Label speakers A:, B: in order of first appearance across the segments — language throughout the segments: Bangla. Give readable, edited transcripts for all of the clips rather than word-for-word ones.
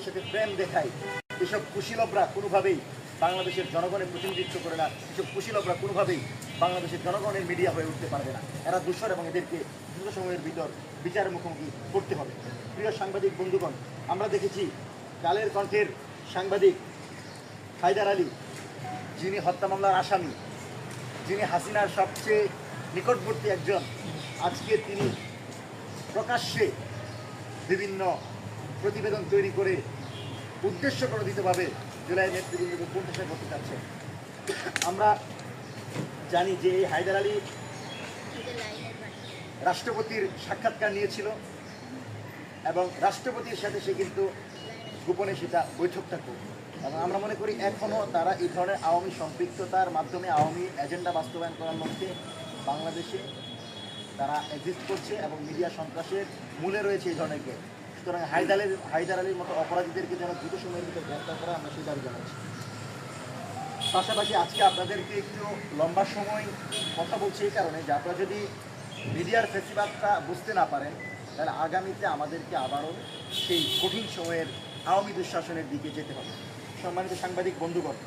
A: সাথে প্রেম দেখায়, এসব কুশীলবরা কোনোভাবেই বাংলাদেশের জনগণের প্রতিনিধিত্ব করে না। এসব কুশীলবরা কোনোভাবেই বাংলাদেশের জনগণের মিডিয়া হয়ে উঠতে পারবে না। এরা দূষর এবং এদেরকে দ্রুত সময়ের ভিতর বিচারের মুখোমুখি করতে হবে। প্রিয় সাংবাদিক বন্ধুগণ, আমরা দেখেছি কালের কণ্ঠের সাংবাদিক হায়দার আলী, যিনি হত্যা মামলার আসামি, যিনি হাসিনার সবচেয়ে নিকটবর্তী একজন, আজকে তিনি প্রকাশ্যে বিভিন্ন প্রতিবেদন তৈরি করে উদ্দেশ্য প্রণোদিতভাবে জুলাই নেতৃবৃন্দকে কোণঠাসা করতে চাচ্ছে। আমরা জানি যে এই হায়দার আলী রাষ্ট্রপতির সাক্ষাৎকার নিয়েছিল এবং রাষ্ট্রপতির সাথে সে কিন্তু গোপনে সেটা বৈঠকটা করবে। এবং আমরা মনে করি এখনও তারা এই ধরনের আওয়ামী সম্পৃক্ততার মাধ্যমে আওয়ামী এজেন্ডা বাস্তবায়ন করার লক্ষ্যে বাংলাদেশে তারা এক্সিস্ট করছে এবং মিডিয়া সন্ত্রাসের মূলে রয়েছে এই ধরনের কেউ। সুতরাং হায়দার আলীর মতো অপরাধীদেরকে যেন দ্রুত সময়ের ভিতরে গ্রেফতার করা, আমরা সেই দাবি জানাচ্ছি। পাশাপাশি আজকে আপনাদেরকে একটু লম্বা সময় কথা বলছি এই কারণে যে আপনারা যদি মিডিয়ার ফেসিবাদটা বুঝতে না পারেন, তাহলে আগামীতে আমাদেরকে আবারও সেই কঠিন সময়ের আওয়ামী দুঃশাসনের দিকে যেতে হবে। সম্মানিত সাংবাদিক বন্ধুগণ,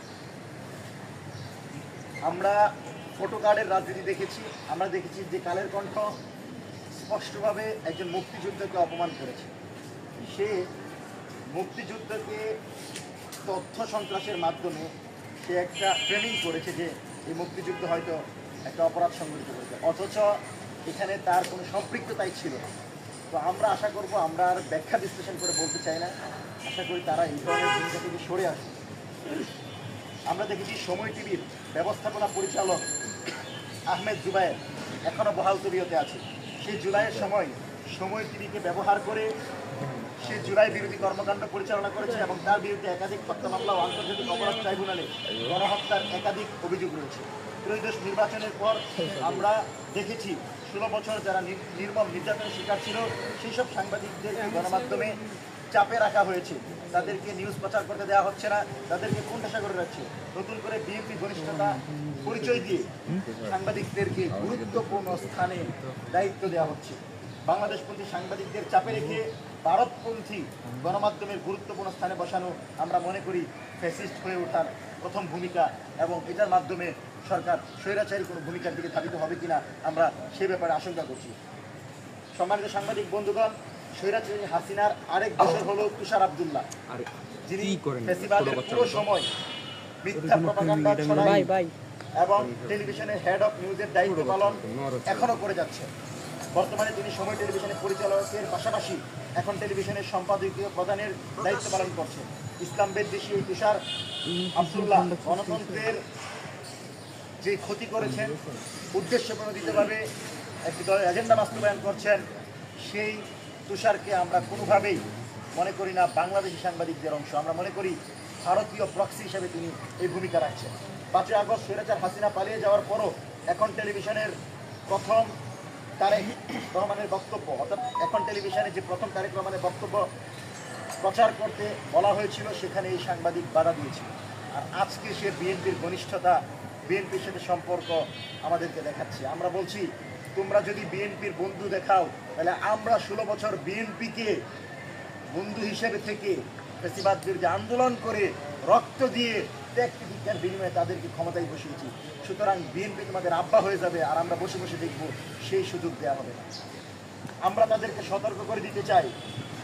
A: আমরা ফটো কার্ডের রাজনীতি দেখেছি। আমরা দেখেছি যে কালের কণ্ঠ স্পষ্টভাবে একজন মুক্তিযুদ্ধকে অপমান করেছে। সে মুক্তিযুদ্ধকে তথ্য সন্ত্রাসের মাধ্যমে সে একটা ট্রেনিং করেছে যে এই মুক্তিযুদ্ধ হয়তো একটা অপরাধ সংঘটিত করেছে, অথচ এখানে তার কোনো সম্পৃক্ততাই ছিল না। তো আমরা আশা করব, আমরা আর ব্যাখ্যা বিশ্লেষণ করে বলতে চাই না, আশা করি তারা এই ধরনের ভূমিকা থেকে সরে আসবে। আমরা দেখেছি সময় টিভির ব্যবস্থাপনা পরিচালক আহমেদ জুবায়ের এখনও বহাল তবিয়তে আছে। সেই জুলাইয়ের সময় সময় টিভিকে ব্যবহার করে সে জুলাই বিরোধী কর্মকাণ্ড পরিচালনা করেছে এবং তার বিরুদ্ধে একাধিক হত্যা মামলা ও আন্তর্জাতিক অপরাধ ট্রাইব্যুনালে গণহত্যার একাধিক অভিযোগ রয়েছে। ত্রয়োদশ নির্বাচনের পর আমরা দেখেছি 16 বছর যারা নির্মম নির্যাতনের শিকার ছিল সেই সব সাংবাদিকদের গণমাধ্যমে চাপে রাখা হয়েছে, তাদেরকে নিউজ প্রচার করতে দেওয়া হচ্ছে না, তাদেরকে কোণঠাসা করে রাখছে। নতুন করে বিএনপি ঘনিষ্ঠতা পরিচয় দিয়ে সাংবাদিকদেরকে গুরুত্বপূর্ণ স্থানে দায়িত্ব দেওয়া হচ্ছে। বাংলাদেশপন্থী সাংবাদিকদের চাপে রেখে ভারতপন্থী গণমাধ্যমের গুরুত্বপূর্ণ স্থানে বসানো আমরা মনে করি ফ্যাসিস্ট হয়ে ওঠার প্রথম ভূমিকা, এবং এটার মাধ্যমে সরকার স্বৈরাচারী কোনো ভূমিকার দিকে ধাবিত হবে কিনা আমরা সে ব্যাপারে আশঙ্কা করছি। সম্মানিত সাংবাদিক বন্ধুগণ, স্বৈরাচারী হাসিনার আরেক দোষর হলো তুষার আব্দুল্লাহ, যিনি ফ্যাসিবাদের পুরো সময় মিথ্যা প্রপাগান্ডা ছড়ায় এবং টেলিভিশনের হেড অফ নিউজের দায়িত্ব পালন এখনও করে যাচ্ছে। বর্তমানে তিনি সময় টেলিভিশনের পরিচালকের পাশাপাশি এখন টেলিভিশনের সম্পাদকীয় প্রধানের দায়িত্ব পালন করছেন। ইসলাম বিদ্বেষী এই তুষার আব্দুল্লাহ গণতন্ত্রের যে ক্ষতি করেছেন, উদ্দেশ্য প্রণোদিতভাবে একটি দলের এজেন্ডা বাস্তবায়ন করছেন, সেই তুষারকে আমরা কোনোভাবেই মনে করি না বাংলাদেশি সাংবাদিকদের অংশ। আমরা মনে করি ভারতীয় প্রক্সি হিসেবে তিনি এই ভূমিকা রাখছেন। 5ই আগস্ট স্বৈরাচার হাসিনা পালিয়ে যাওয়ার পরও এখন টেলিভিশনের প্রথম তারেক রহমানের বক্তব্য, অর্থাৎ এখন টেলিভিশনে যে প্রথম তারেক রহমানের বক্তব্য প্রচার করতে বলা হয়েছিল, সেখানে এই সাংবাদিক বাধা দিয়েছিল। আর আজকে সে বিএনপির ঘনিষ্ঠতা, বিএনপির সাথে সম্পর্ক আমাদেরকে দেখাচ্ছে। আমরা বলছি, তোমরা যদি বিএনপির বন্ধু দেখাও, তাহলে আমরা 16 বছর বিএনপিকে বন্ধু হিসেবে থেকে ফ্যাসিবাদ বিরোধী আন্দোলন করে রক্ত দিয়ে ত্যাগী বিজ্ঞান বিনিময়ে তাদেরকে ক্ষমতায় বসিয়েছি। সুতরাং বিএনপি তোমাদের আব্বা হয়ে যাবে আর আমরা বসে বসে দেখব, সেই সুযোগ দেওয়া হবে না। আমরা তাদেরকে সতর্ক করে দিতে চাই,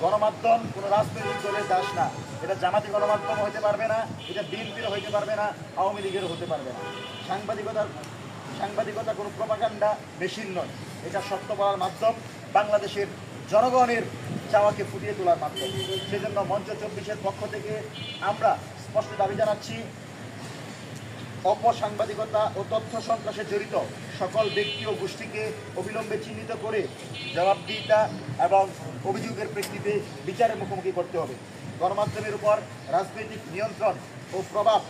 A: গণমাধ্যম কোনো রাজনৈতিক দলের দাস না। এটা জামাতি গণমাধ্যম হতে পারবে না, এটা বিএনপিরও হতে পারবে না, আওয়ামী লীগেরও হতে পারবে না। সাংবাদিকতা কোনো প্রপাগান্ডা মেশিন নয়, এটা সত্য বলার মাধ্যম, বাংলাদেশের জনগণের চাওয়াকে ফুটিয়ে তোলার মাধ্যম। সেজন্য মঞ্চ 24-এর পক্ষ থেকে আমরা স্পষ্ট দাবি জানাচ্ছি, অপসাংবাদিকতা ও তথ্য সন্ত্রাসে জড়িত সকল ব্যক্তি ও গোষ্ঠীকে অবিলম্বে চিহ্নিত করে জবাবদিহিতা এবং অভিযোগের প্রেক্ষিতে বিচারের মুখোমুখি করতে হবে। গণমাধ্যমের উপর রাজনৈতিক নিয়ন্ত্রণ ও প্রভাব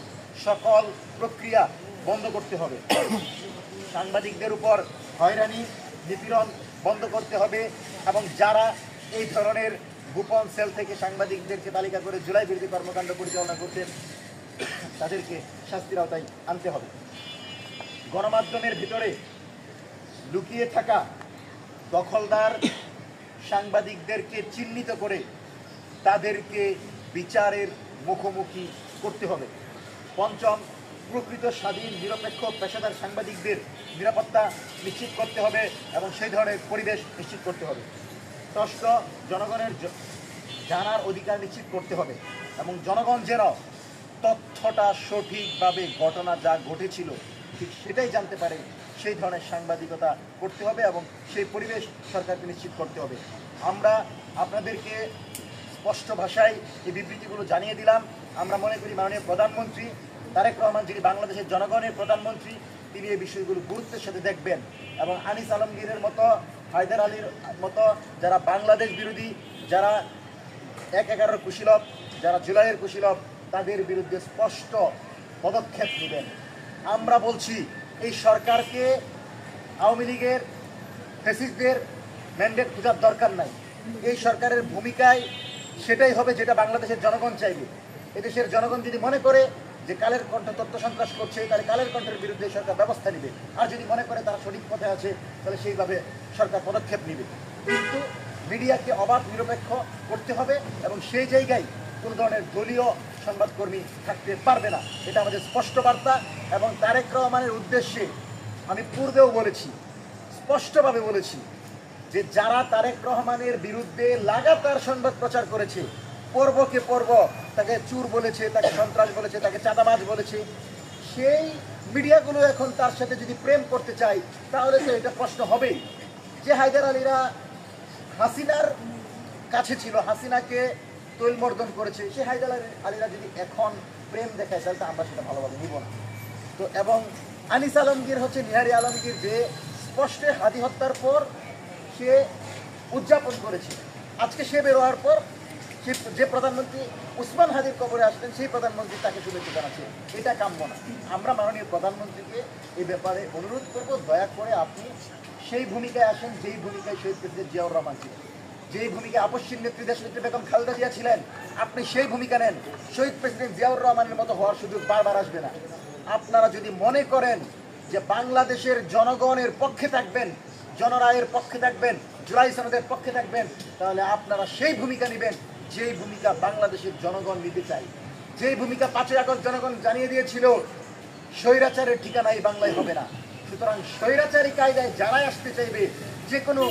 A: সকল প্রক্রিয়া বন্ধ করতে হবে। সাংবাদিকদের উপর হয়রানি নিপীড়ন বন্ধ করতে হবে এবং যারা এই ধরনের গোপন সেল থেকে সাংবাদিকদেরকে তালিকা করে জুলাই বিরোধী কর্মকাণ্ড পরিচালনা করতেন, তাদেরকে শাস্তির আওতায় আনতে হবে। গণমাধ্যমের ভিতরে লুকিয়ে থাকা দখলদার সাংবাদিকদেরকে চিহ্নিত করে তাদেরকে বিচারের মুখোমুখি করতে হবে। পঞ্চম, প্রকৃত স্বাধীন নিরপেক্ষ পেশাদার সাংবাদিকদের নিরাপত্তা নিশ্চিত করতে হবে এবং সেই ধরনের পরিবেশ নিশ্চিত করতে হবে। ষষ্ঠ, জনগণের জানার অধিকার নিশ্চিত করতে হবে এবং জনগণ যেন তথ্যটা সঠিকভাবে ঘটনা যা ঘটেছিল ঠিক সেটাই জানতে পারে, সেই ধরনের সাংবাদিকতা করতে হবে এবং সেই পরিবেশ সরকারকে নিশ্চিত করতে হবে। আমরা আপনাদেরকে স্পষ্ট ভাষায় এই বিবৃতিগুলো জানিয়ে দিলাম। আমরা মনে করি মাননীয় প্রধানমন্ত্রী তারেক রহমান, যিনি বাংলাদেশের জনগণের প্রধানমন্ত্রী, তিনি এই বিষয়গুলো গুরুত্বের সাথে দেখবেন এবং আনিস আলমগীরের মতো, হায়দার আলীর মতো যারা বাংলাদেশ বিরোধী, যারা ১/১১ কুশীলব, যারা জুলাইয়ের কুশীলব, তাদের বিরুদ্ধে স্পষ্ট পদক্ষেপ নেবেন। আমরা বলছি এই সরকারকে আওয়ামী লীগের ফ্যাসিস্টদের ম্যান্ডেট খোঁজার দরকার নাই। এই সরকারের ভূমিকায় সেটাই হবে যেটা বাংলাদেশের জনগণ চাইবে। এদেশের জনগণ যদি মনে করে যে কালের কণ্ঠ তথ্য সন্ত্রাস করছে, তাহলে কালের কণ্ঠের বিরুদ্ধে সরকার ব্যবস্থা নেবে, আর যদি মনে করে তারা সঠিক পথে আছে তাহলে সেইভাবে সরকার পদক্ষেপ নেবে। কিন্তু মিডিয়াকে অবাধ নিরপেক্ষ করতে হবে এবং সেই জায়গায় কোনো ধরনের দলীয় সংবাদকর্মী থাকতে পারবে না, এটা আমাদের স্পষ্ট বার্তা। এবং তারেক রহমানের উদ্দেশ্যে আমি পূর্বেও বলেছি, স্পষ্টভাবে বলেছি যে যারা তারেক রহমানের বিরুদ্ধে লাগাতার সংবাদ প্রচার করেছে, পর্বকে পর্ব তাকে চুর বলেছে, তাকে সন্ত্রাস বলেছে, তাকে চাঁদাবাজ বলেছে, সেই মিডিয়াগুলো এখন তার সাথে যদি প্রেম করতে চায় তাহলে তো এটা প্রশ্ন হবেই। যে হায়দার আলীরা হাসিনার কাছে ছিল, হাসিনাকে তৈলমর্দন করেছে, সে হায়দার আলীরা যদি এখন প্রেম দেখায় তাহলে তো আমরা সেটা ভালোভাবে নিব না। তো এবং আনিস আলমগীর হচ্ছে নিহারি আলমগীর, যে স্পষ্টে হাদি হত্যার পর সে উদযাপন করেছে, আজকে সে বেরোয়ার পর সে যে প্রধানমন্ত্রী উসমান হাদির কবরে আসলেন সেই প্রধানমন্ত্রী তাকে শুভেচ্ছা জানাচ্ছে, এটা কাম্য না। আমরা মাননীয় প্রধানমন্ত্রীকে এই ব্যাপারে অনুরোধ করব, দয়া করে আপনি সেই ভূমিকায় আসেন যেই ভূমিকায় শহীদ প্রেসিডেন্ট জিয়াউর রহমান ছিলেন, যেই ভূমিকায় আপসীর নেত্রী দেশনেত্রী বেগম খালেদা জিয়া ছিলেন, আপনি সেই ভূমিকা নেন। শহীদ প্রেসিডেন্ট জিয়াউর রহমানের মতো হওয়ার সুযোগ বারবার আসবে না। আপনারা যদি মনে করেন যে বাংলাদেশের জনগণের পক্ষে থাকবেন, জনরায়ের পক্ষে থাকবেন, জুলাই সনদের পক্ষে থাকবেন, তাহলে আপনারা সেই ভূমিকা নেবেন যেই ভূমিকা বাংলাদেশের জনগণ নিতে চায়, যেই ভূমিকা 5ই আগস্ট জনগণ জানিয়ে দিয়েছিল স্বৈরাচারের ঠিকানা এই বাংলায় হবে না। সুতরাং স্বৈরাচারী কায়দায় যারাই আসতে চাইবে, যে কোনো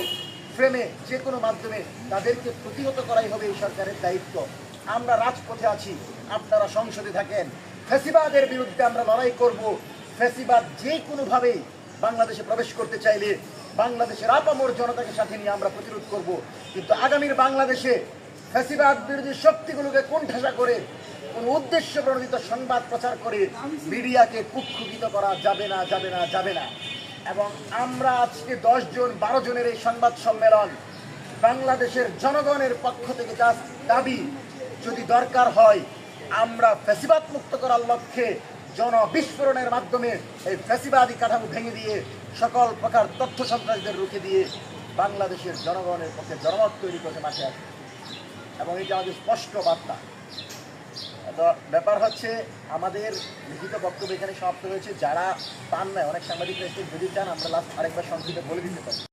A: ফ্রেমে, যে কোনো মাধ্যমে, তাদেরকে প্রতিহত করাই হবে এই সরকারের দায়িত্ব। আমরা রাজপথে আছি, আপনারা সংসদে থাকেন। ফ্যাসিবাদের বিরুদ্ধে আমরা লড়াই করব। ফ্যাসিবাদ যে কোনোভাবেই বাংলাদেশে প্রবেশ করতে চাইলে বাংলাদেশের আপামর জনতাকে সাথে নিয়ে আমরা প্রতিরোধ করব। কিন্তু আগামীর বাংলাদেশে ফ্যাসিবাদ বিরোধী শক্তিগুলোকে কোণঠাসা করে কোন উদ্দেশ্য প্রণোদিত সংবাদ প্রচার করে মিডিয়াকে কুক্ষিগত করা যাবে না, যাবে না, যাবে না। এবং আমরা আজকে 10 জন 12 জনের এই সংবাদ সম্মেলন বাংলাদেশের জনগণের পক্ষ থেকে যা দাবি, যদি দরকার হয় আমরা ফ্যাসিবাদ মুক্ত করার লক্ষ্যে জনবিস্ফোরণের মাধ্যমে এই ফ্যাসিবাদী কাঠামো ভেঙে দিয়ে সকল প্রকার তথ্য সন্ত্রাসীদের রুখে দিয়ে বাংলাদেশের জনগণের পক্ষে জনমত তৈরি করতে মাঠে আসবে। এবং এটা আমাদের স্পষ্ট বার্তা। তো ব্যাপার হচ্ছে আমাদের লিখিত বক্তব্য এখানে সমাপ্ত হয়েছে। যারা পান নাই, অনেক সাংবাদিকরা এসে যদি চান আমরা লাস্ট আরেকবার সংক্ষিপ্ত বলে দিতে পারি।